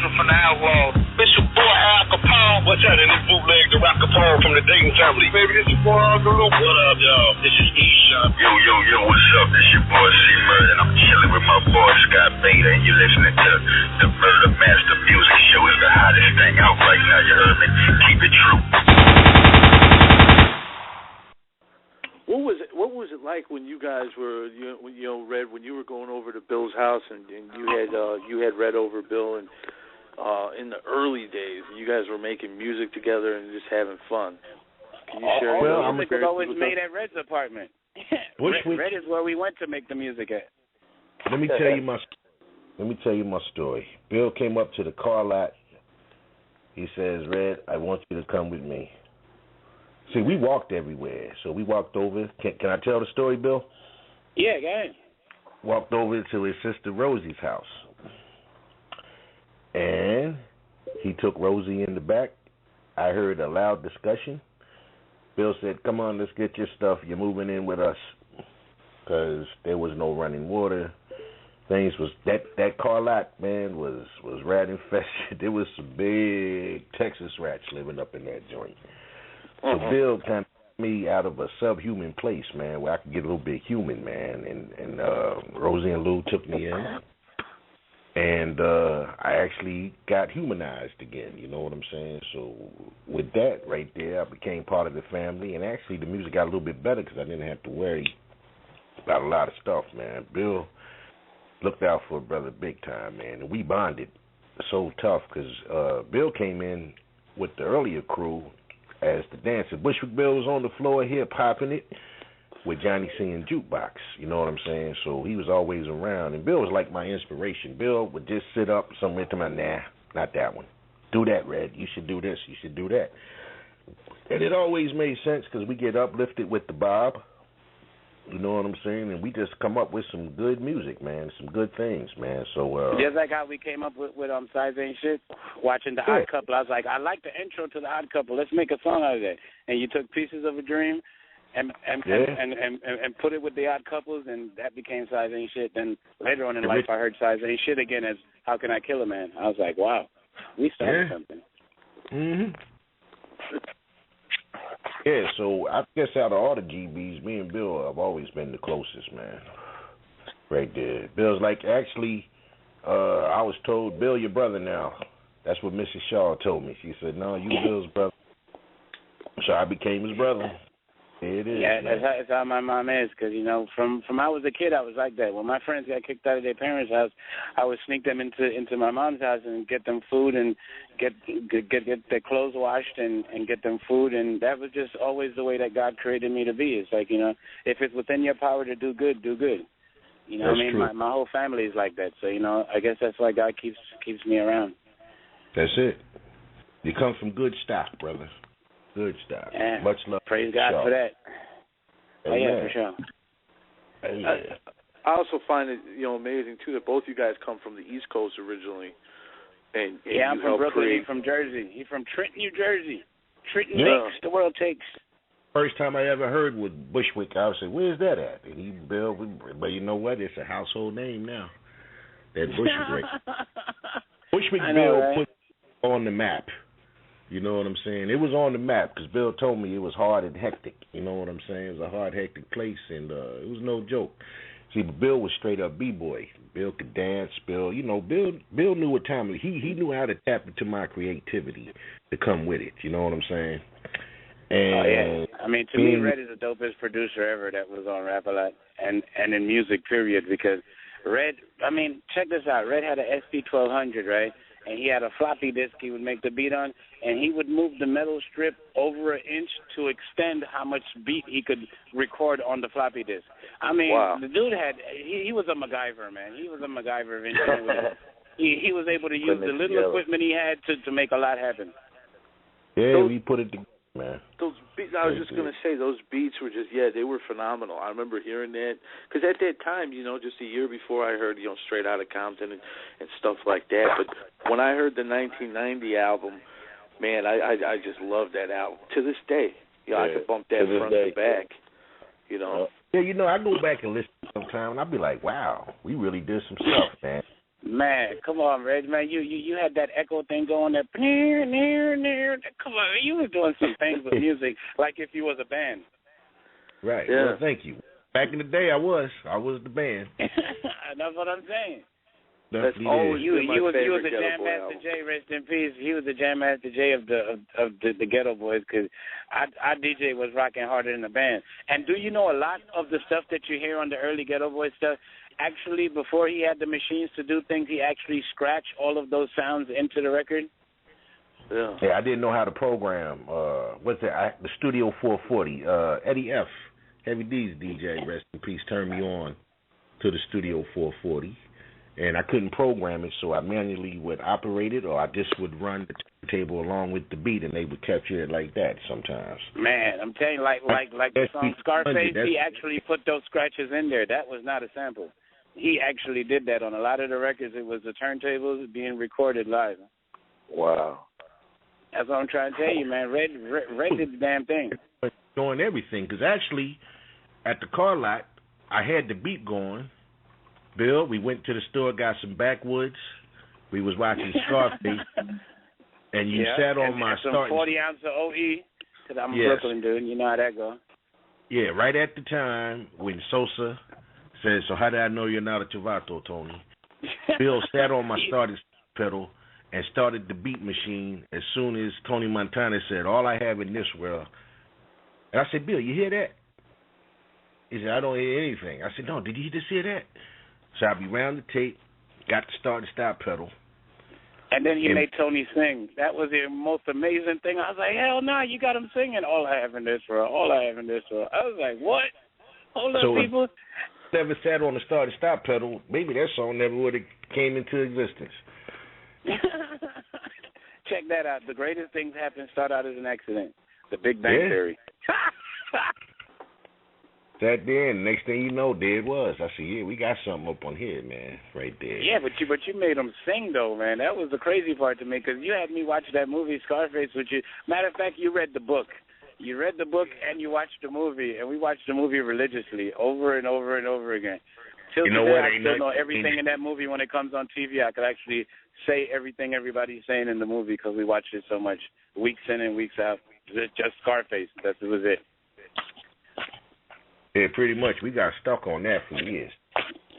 hustler from the outlaws. It's your boy Al Capone. What's that? And this bootleg the Rock Capone from the Dayton family. Baby, this your boy Al Capone. What up, y'all? This is E-Shop. Yo, what's up? This your boy C-Murder, and I'm chilling with my boy Scott Beta, and you're listening to the Murder Master Music Show. Is the hottest thing out right now, you heard me? Keep it true. What was it like when you guys were, Red, when you were going over to Bill's house and you had Red over Bill, and in the early days you guys were making music together and just having fun? Can you share? Well, music was always made at Red's apartment. Red is where we went to make the music at. Let me tell you my story. Bill came up to the car lot. He says, "Red, I want you to come with me." See, we walked everywhere, so we walked over. Can I tell the story, Bill? Yeah, go ahead. Walked over to his sister Rosie's house, and he took Rosie in the back. I heard a loud discussion. Bill said, "Come on, let's get your stuff. You're moving in with us," because there was no running water. Things was that car lot, man, was rat infested. There was some big Texas rats living up in that joint. So Bill kind of got me out of a subhuman place, man, where I could get a little bit human, man. And Rosie and Lou took me in, and I actually got humanized again. You know what I'm saying? So with that right there, I became part of the family, and actually the music got a little bit better because I didn't have to worry about a lot of stuff, man. Bill looked out for a brother big time, man, and we bonded so tough because Bill came in with the earlier crew as the dancer. Bushwick Bill was on the floor here popping it with Johnny singing jukebox, you know what I'm saying? So he was always around, and Bill was like my inspiration. Bill would just sit up somewhere to my, nah, not that one. Do that, Red. You should do this. You should do that. And it always made sense because we get uplifted with the Bob, you know what I'm saying? And we just come up with some good music, man, some good things, man. So just like how we came up with Size Ain't Shit, watching The Odd Couple. I was like, I like the intro to The Odd Couple. Let's make a song out of that. And you took Pieces of a Dream and put it with The Odd Couples, and that became Size Ain't Shit. Then later on in life, I heard Size Ain't Shit again as How Can I Kill a Man? I was like, wow, we started something. Mm-hmm. Yeah, so I guess out of all the GBs, me and Bill have always been the closest, man. Right there. Bill's like, actually, I was told, Bill, your brother now. That's what Mrs. Shaw told me. She said, no, you Bill's brother. So I became his brother. There it is. Yeah, that's how my mom is, because, from I was a kid, I was like that. When my friends got kicked out of their parents' house, I would sneak them into my mom's house and get them food and get their clothes washed and get them food, and that was just always the way that God created me to be. It's like, if it's within your power to do good, do good. You know what I mean? True. My whole family is like that, so, I guess that's why God keeps me around. That's it. You come from good stock, brother. Good stuff. Yeah. Much love. Praise God for that. Amen. Oh, yeah, for sure. I also find it, amazing, too, that both you guys come from the East Coast originally. And yeah, I'm from Brooklyn. He's from Jersey. He's from Trenton, New Jersey. Trenton makes, the world takes. First time I ever heard with Bushwick, I was like, where's that at? And he Bill, but you know what? It's a household name now. That Bushwick. Bushwick Bill put on the map. You know what I'm saying? It was on the map because Bill told me it was hard and hectic. You know what I'm saying? It was a hard, hectic place, and it was no joke. See, but Bill was straight up b-boy. Bill could dance. Bill knew what time. He knew how to tap into my creativity to come with it. You know what I'm saying? And I mean, to me, Red is the dopest producer ever that was on Rap-A-Lot and in music, period, because Red, I mean, check this out. Red had an SP-1200, right? And he had a floppy disk he would make the beat on, and he would move the metal strip over an inch to extend how much beat he could record on the floppy disk. I mean, The dude he was a MacGyver, man. He was a MacGyver of engineering. he was able to use the little equipment he had to make a lot happen. Yeah, we put it together, man. Those beats, I was just going to say, those beats were just, they were phenomenal. I remember hearing that, because at that time, just a year before I heard, Straight Outta Compton and stuff like that. But when I heard the 1990 album, man, I just loved that album. To this day, I could bump that front to back, Yeah, I go back and listen sometime, and I'll be like, wow, we really did some stuff, man. Man, come on, Reg, man. You had that echo thing going there. Near. Come on, you was doing some things with music like if you was a band. Right. Yeah. Well, thank you. Back in the day, I was the band. That's what I'm saying. That's always you was the Ghetto Jam Boy Master album. J, rest in peace. He was the Jam Master J of the Ghetto Boys, because our DJ was rocking harder than the band. And do you know a lot of the stuff that you hear on the early Ghetto Boys stuff? Actually, before he had the machines to do things, he actually scratched all of those sounds into the record. Yeah. Yeah, I didn't know how to program. What's that? The Studio 440. Eddie F. Heavy D's DJ, rest in peace, turned me on to the Studio 440. And I couldn't program it, so I manually would operate it, or I just would run the turntable along with the beat, and they would capture it like that sometimes. Man, I'm telling you, like the song Scarface, he actually put those scratches in there. That was not a sample. He actually did that on a lot of the records. It was the turntables being recorded live. Wow. That's what I'm trying to tell you, man. Red did the damn thing. Doing everything, because actually, at the car lot, I had the beat going. Bill, we went to the store, got some backwoods. We was watching Scarface, and you sat on my some starting. 40 ounce of OE, because I'm a Yes. Brooklyn dude. You know how that go. Yeah, right at the time when Sosa said, "So how did I know you're not a Chivato, Tony?" Bill sat on my starting pedal and started the beat machine as soon as Tony Montana said, "All I have in this world." And I said, "Bill, you hear that?" He said, "I don't hear anything." I said, "No, did you just hear that?" So I be round the tape, got the start and stop pedal. And then he made Tony sing. That was the most amazing thing. I was like, hell no, you got him singing All I Have in This World, All I Have in This World. I was like, what? Hold up, people. Never sat on the start and stop pedal, maybe that song never would have came into existence. Check that out. The greatest things happen start out as an accident. The Big Bang Theory. Sat there, and next thing you know, there it was. I said, "Yeah, we got something up on here, man, right there." Yeah, but you made them sing though, man. That was the crazy part to me, because you had me watch that movie Scarface with you. Matter of fact, you read the book. You read the book and you watched the movie, and we watched the movie religiously over and over and over again. Till today, I still know everything in that movie. When it comes on TV, I could actually say everything everybody's saying in the movie because we watched it so much, weeks in and weeks out. Just Scarface. That was it. Yeah, pretty much. We got stuck on that for years.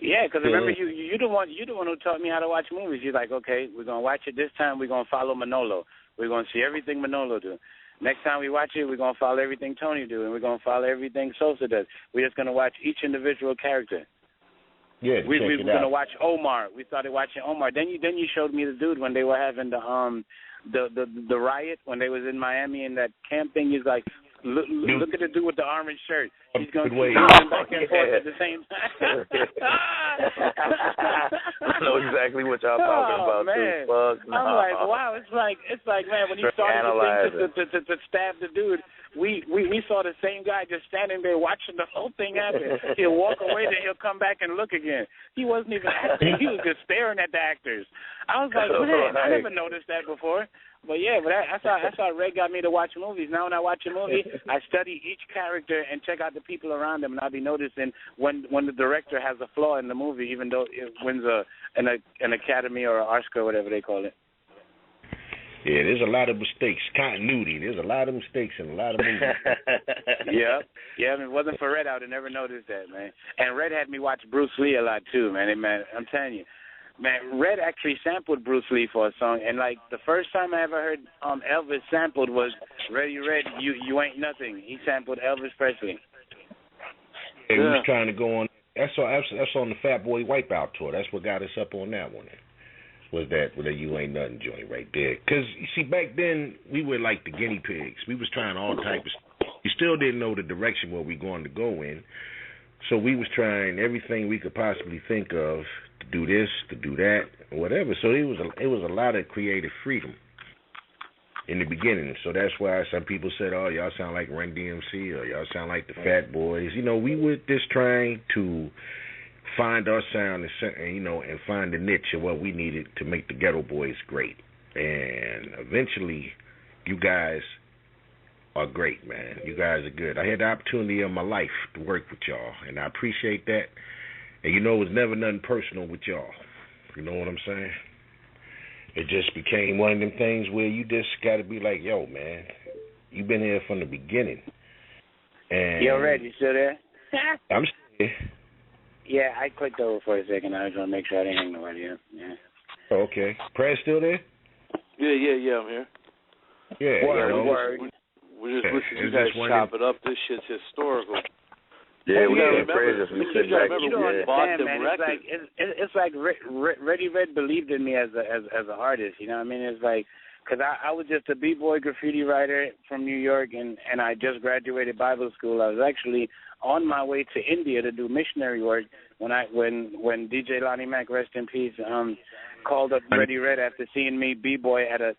Yeah, because remember, you're the one who taught me how to watch movies. You're like, okay, we're gonna watch it this time. We're gonna follow Manolo. We're gonna see everything Manolo do. Next time we watch it, we're gonna follow everything Tony do, and we're gonna follow everything Sosa does. We're just gonna watch each individual character. Yeah, we were gonna watch Omar. We started watching Omar. Then you showed me the dude when they were having the riot when they was in Miami in that camp thing. He's like, look at the dude with the orange shirt. He's going to keep moving back and forth at the same time. I know exactly what y'all talking about, man. too. Fuck no. I'm like, wow, it's like, man, when you started to stab the dude, we saw the same guy just standing there watching the whole thing happen. He'll walk away, then he'll come back and look again. He wasn't even acting. He was just staring at the actors. I was like, man, I never noticed that before. But yeah, that's how Red got me to watch movies. Now when I watch a movie, I study each character and check out the people around them, and I'll be noticing when the director has a flaw in the movie, even though it wins an Academy or an Oscar or whatever they call it. Yeah, there's a lot of mistakes. Continuity. There's a lot of mistakes in a lot of movies. Yeah. If it wasn't for Red, I would have never noticed that, man. And Red had me watch Bruce Lee a lot too, man. And man, I'm telling you. Man, Red actually sampled Bruce Lee for a song, and like the first time I ever heard Elvis sampled was "Ready Red, You Ain't Nothing." He sampled Elvis Presley. He was trying to go on. That's on the Fat Boy Wipeout tour. That's what got us up on that one. Was that "You Ain't Nothing" joint right there? Because you see, back then we were like the guinea pigs. We was trying all types of stuff. We still didn't know the direction where we going to go in, so we was trying everything we could possibly think of. To do this, to do that, whatever. So it was a lot of creative freedom in the beginning. So that's why some people said, "Oh, y'all sound like Run DMC," or "Y'all sound like the Fat Boys." You know, we were just trying to find our sound and find the niche of what we needed to make the Ghetto Boys great. And eventually, you guys are great, man. You guys are good. I had the opportunity of my life to work with y'all, and I appreciate that. And you know, it was never nothing personal with y'all. You know what I'm saying? It just became one of them things where you just got to be like, yo, man, you've been here from the beginning. And Yo, Red, you still there? I'm still here. Yeah, I clicked over for a second. I was going to make sure I didn't hang nobody up. Yeah. Okay. Prez still there? Yeah, I'm here. Yeah, Word. We're just listening to you guys chop it up. This shit's historical. Yeah, we gotta can't praise us. We sit back. You don't understand, man. It's like Ready Red believed in me as an artist. You know what I mean? It's like, because I was just a b-boy graffiti writer from New York, and I just graduated Bible school. I was actually on my way to India to do missionary work when DJ Lonnie Mac, rest in peace, called up Ready Red after seeing me b-boy at a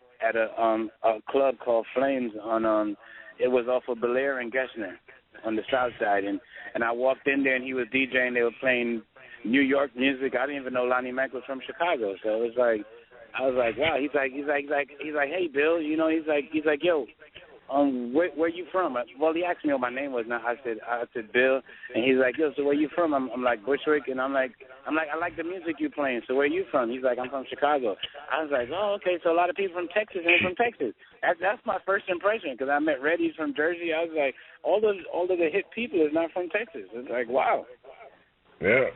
club called Flames on it was off of Belair and Gessner on the south side, and I walked in there and he was DJing. They were playing New York music. I didn't even know Lonnie Mac was from Chicago, so it was like, I was like, wow. He's like, hey Bill, you know, he's like, yo, where you from? Well, he asked me what my name was. Now I said Bill, and he's like, yo, so where you from? I'm like Bushwick, and I'm like, I like the music you playing. So where you from? He's like, I'm from Chicago. I was like, oh, okay. So a lot of people from Texas ain't from Texas. That's my first impression, because I met Reddy's from Jersey. I was like, all of the hip people is not from Texas. It's like, wow. Yeah.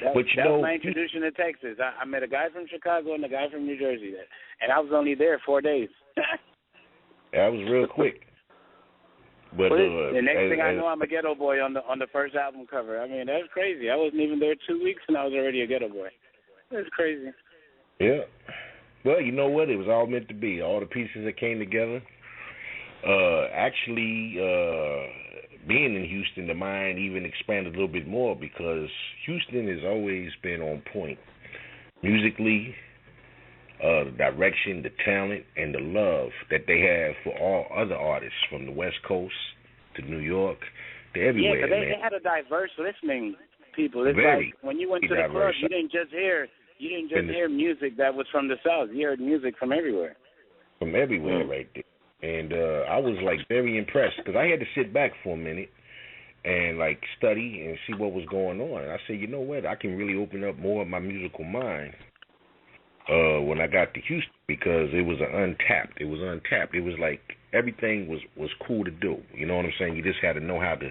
That was my introduction to Texas. I met a guy from Chicago and a guy from New Jersey, and I was only there 4 days. That was real quick. But the next thing I know, I'm a Ghetto boy on the first album cover. I mean, that's crazy. I wasn't even there 2 weeks, and I was already a Ghetto boy. That's crazy. Yeah. Well, you know what? It was all meant to be. All the pieces that came together. Actually, being in Houston, the mind even expanded a little bit more, because Houston has always been on point musically. The direction, the talent, and the love that they have for all other artists, from the West Coast to New York to everywhere. Yeah, because they had a diverse listening people. It's like when you went to the club, you didn't just hear music that was from the South. You heard music from everywhere. From everywhere, right there. And I was like very impressed, because I had to sit back for a minute and like study and see what was going on. And I said, you know what, I can really open up more of my musical mind when I got to Houston, because it was untapped. It was untapped. It was like everything was cool to do. You know what I'm saying? You just had to know how to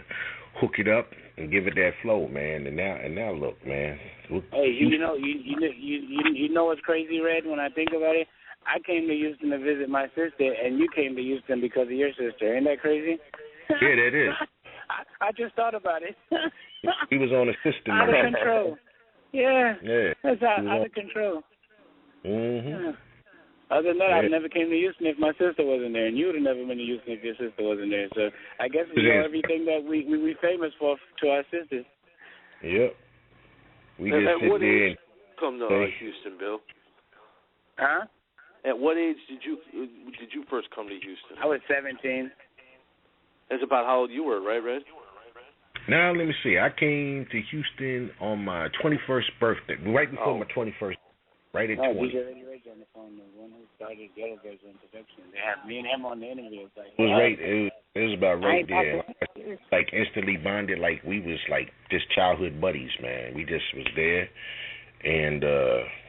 hook it up and give it that flow, man. And now look, man. Hey, you know what's crazy, Red? When I think about it, I came to Houston to visit my sister, and you came to Houston because of your sister. Ain't that crazy? Yeah, that is. I just thought about it. He was on a system. Out of control. Yeah. That's out of control. Mm-hmm. Yeah. Other than that, I never came to Houston if my sister wasn't there, and you would have never been to Houston if your sister wasn't there. So I guess we know everything that we famous for to our sisters. Yep. We just sit there and come to Houston, Bill. Huh? At what age did you first come to Houston? I was 17. That's about how old you were, right, Red? Now, let me see. I came to Houston on my 21st birthday, right before my 21st, right at 20. DJ Ray on the phone, the one who started Ghetto in production. They have me and him on the interview. It's like, it was right. It was about right there. Like instantly bonded, like we was like just childhood buddies, man. We just was there. And,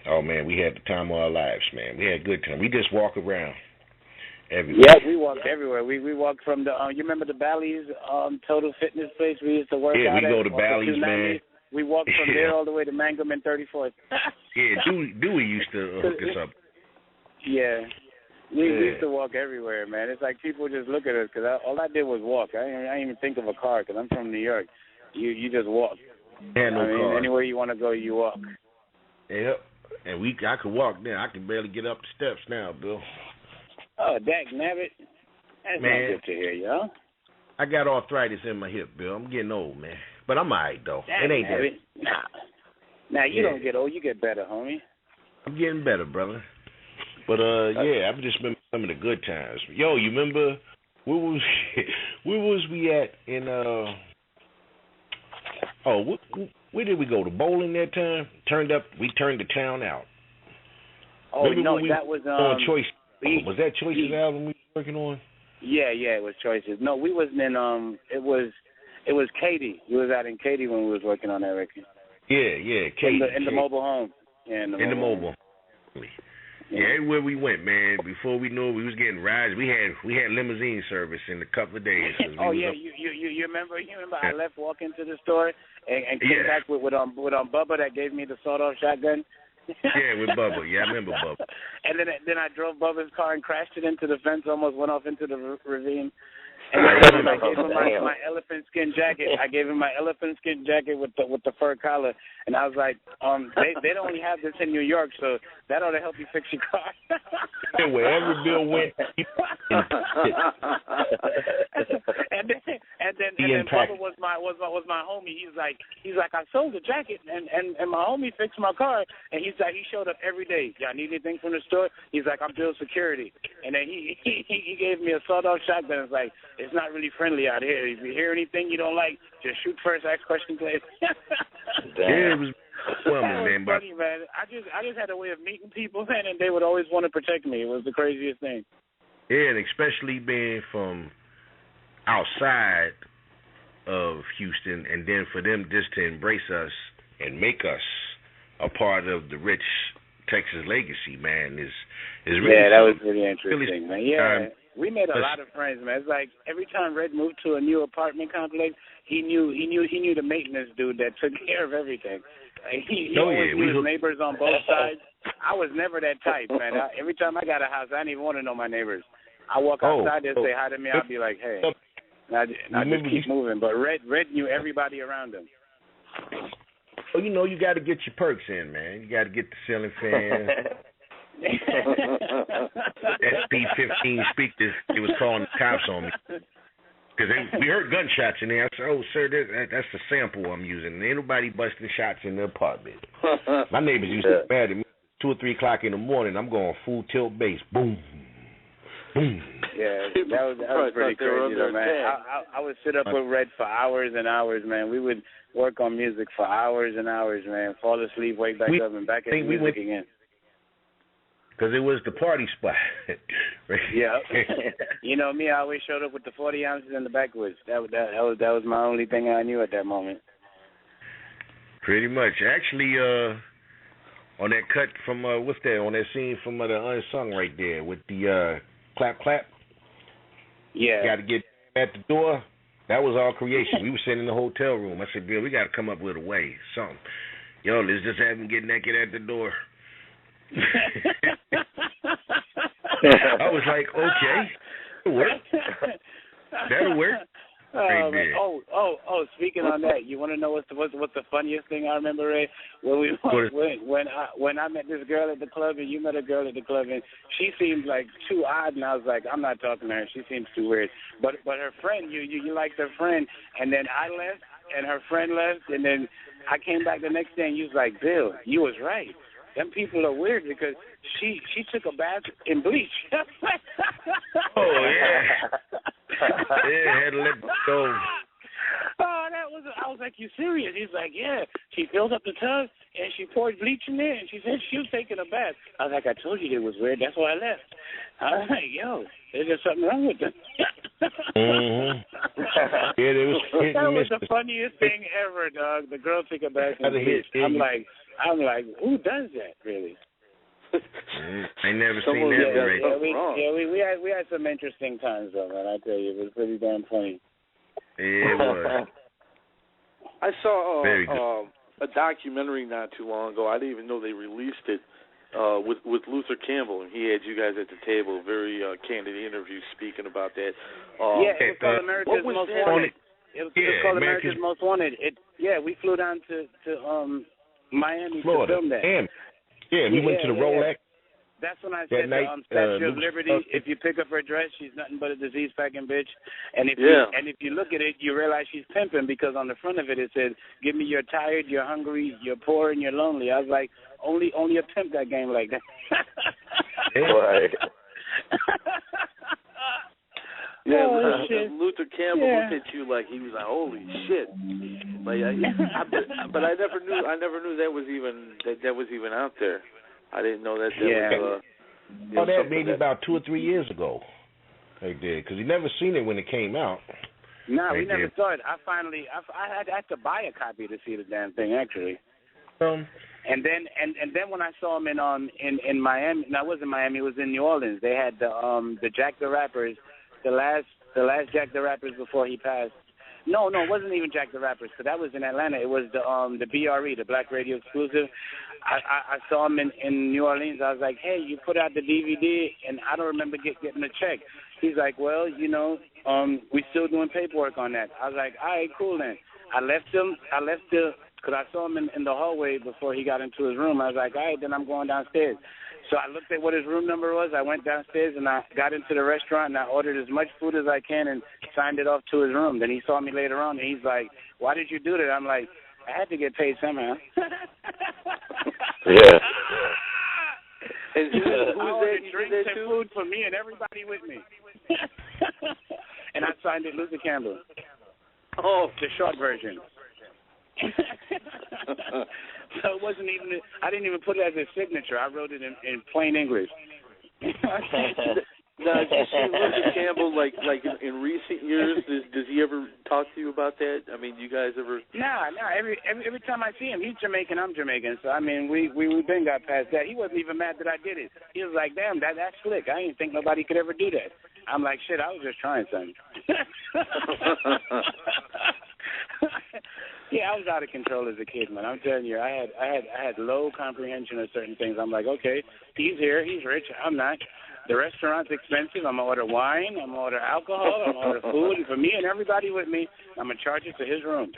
oh, man, we had the time of our lives, man. We had a good time. We just walk around everywhere. Yeah, we walked everywhere. We walked from the, you remember the Bally's Total Fitness place we used to work out at? Yeah, we go to Bally's, man. We walked from there all the way to Mangum and 34th. Yeah, Dewey used to hook us up. Yeah. We used to walk everywhere, man. It's like people just look at us, because all I did was walk. I didn't even think of a car, because I'm from New York. You just walk. Yeah, no car. Anywhere you want to go, you walk. Yep, and I could walk there. I can barely get up the steps now, Bill. Oh, dag nabbit. That's not good to hear, yo. I got arthritis in my hip, Bill. I'm getting old, man. But I'm all right, though. It ain't that. Nah. Now, you don't get old. You get better, homie. I'm getting better, brother. But, yeah, I've just been some of the good times. Yo, you remember, where was we at in, where did we go? To bowling that time? We turned the town out. Oh, remember no, that was on Choice. Was that Choice's album we were working on? Yeah, it was Choices. No, we wasn't in. It was Katie. We was out in Katie when we was working on that record. Yeah, Katie. In the mobile home. Yeah, in the mobile. Yeah, everywhere we went, man. Before we knew it, we was getting rides. We had limousine service in a couple of days. Oh yeah, you remember? You remember? I left, walk into the store, and came back with Bubba that gave me the sawed-off shotgun. Yeah, with Bubba. Yeah, I remember Bubba. And then I drove Bubba's car and crashed it into the fence, almost went off into the ravine. And I gave him my elephant skin jacket. I gave him my elephant skin jacket with the fur collar, and I was like, they don't only have this in New York, so that ought to help you fix your car. Wherever Bill went, and then Bubba was my homie. He's like I sold the jacket and my homie fixed my car, and he showed up every day. Y'all need anything from the store? He's like, I'm Bill's security, and then he gave me a sawed-off shotgun. It's like, it's not really friendly out here. If you hear anything you don't like, just shoot first, ask questions later. Yeah, it was man. Funny, man. I just had a way of meeting people, man, and they would always want to protect me. It was the craziest thing. Yeah, and especially being from outside of Houston, and then for them just to embrace us and make us a part of the rich Texas legacy, man, is really that was really interesting, man. Yeah. We made a lot of friends, man. It's like every time Red moved to a new apartment complex, he knew the maintenance dude that took care of everything. He always knew his neighbors on both sides. I was never that type, man. Every time I got a house, I didn't even want to know my neighbors. I walk outside, they'll say hi to me. I'll be like, hey. Now just keep moving. But Red knew everybody around him. Well, you got to get your perks in, man. You got to get the ceiling fan. SP-15 speakers, it was calling the cops on me. Because we heard gunshots in there. I said, oh, sir, that's the sample I'm using. Ain't nobody busting shots in the apartment. My neighbors used to be mad at me. 2 or 3 o'clock in the morning, I'm going full tilt bass. Boom. Boom. Yeah, that was pretty crazy, though, man. I would sit up with Red for hours and hours, man. We would work on music for hours and hours, man. Fall asleep, wake back up, and back at the music again. Because it was the party spot. Yeah. You know me, I always showed up with the 40 ounces in the backwoods. That was my only thing I knew at that moment. Pretty much. Actually, on that cut from, what's that, on that scene from the Unsung right there with the clap, clap. Yeah. Got to get at the door. That was our creation. We were sitting in the hotel room. I said, Bill, we got to come up with a way, something. Yo, let's just have him get naked at the door. I was like, okay, that'll work. Speaking on that, you want to know what's the funniest thing I remember, Ray? When I met this girl at the club and you met a girl at the club and she seemed like too odd, and I was like, I'm not talking to her. She seems too weird. But her friend, you liked her friend, and then I left and her friend left, and then I came back the next day and you was like, Bill, you was right. Them people are weird because she took a bath in bleach. Oh yeah. Yeah, had to let it go. Oh, I was like, you serious? He's like, yeah. She filled up the tub and she poured bleach in there and she said she was taking a bath. I was like, I told you it was weird. That's why I left. I was like, yo, there's just something wrong with them. Mm-hmm. Yeah, that was the funniest thing ever, dog. The girl took a bath in bleach. I'm like, who does that, really? I never seen that. We had some interesting times, though, man. I tell you, it was pretty damn funny. Yeah, it was. I saw a documentary not too long ago. I didn't even know they released it with Luther Campbell, and he had you guys at the table. Very candid interview speaking about that. It was called America's Most Wanted. It was called America's Most Wanted. We flew down to Miami, Florida, to film that. We went to the Rolex. That's when I said the Statue of Liberty, if you pick up her dress, she's nothing but a disease-packing bitch. And if you look at it, you realize she's pimping because on the front of it, it said, give me you're tired, you're hungry, you're poor, and you're lonely. I was like, only a pimp got game like that. Right. Luther Campbell looked at you like he was like, holy shit. Like, but I never knew that was even out there. I didn't know that. That maybe about 2 or 3 years ago. They did, because he never seen it when it came out. No, we never saw it. I had to buy a copy to see the damn thing, actually. And then when I saw him in Miami, no, it wasn't Miami, it was in New Orleans. They had the Jack the Rappers, the last Jack the Rappers before he passed. No, it wasn't even Jack the Rappers, because that was in Atlanta. It was the BRE, the Black Radio Exclusive. I saw him in New Orleans. I was like, hey, you put out the DVD, and I don't remember getting a check. He's like, well, you know, we still doing paperwork on that. I was like, all right, cool then. I left because I saw him in the hallway before he got into his room. I was like, all right, then I'm going downstairs. So I looked at what his room number was. I went downstairs, and I got into the restaurant, and I ordered as much food as I can and signed it off to his room. Then he saw me later on, and he's like, why did you do that? I'm like, I had to get paid somehow. Yeah. And who I was ordered that? drinks and food for me and everybody with me. And I signed it Luther Campbell. Oh, the short version. So it wasn't even, I didn't even put it as a signature. I wrote it in plain English. Now, have you seen Luther Campbell like in recent years? Does he ever talk to you about that? I mean, you guys ever? Nah. Every time I see him, he's Jamaican. I'm Jamaican. So I mean, we been got past that. He wasn't even mad that I did it. He was like, "Damn, that's slick. I didn't think nobody could ever do that." I'm like, "Shit, I was just trying something." Yeah, I was out of control as a kid, man. I'm telling you, I had low comprehension of certain things. I'm like, okay, he's here, he's rich, I'm not. The restaurant's expensive. I'm gonna order wine. I'm gonna order alcohol. I'm gonna order food, and for me and everybody with me, I'm gonna charge it to his room.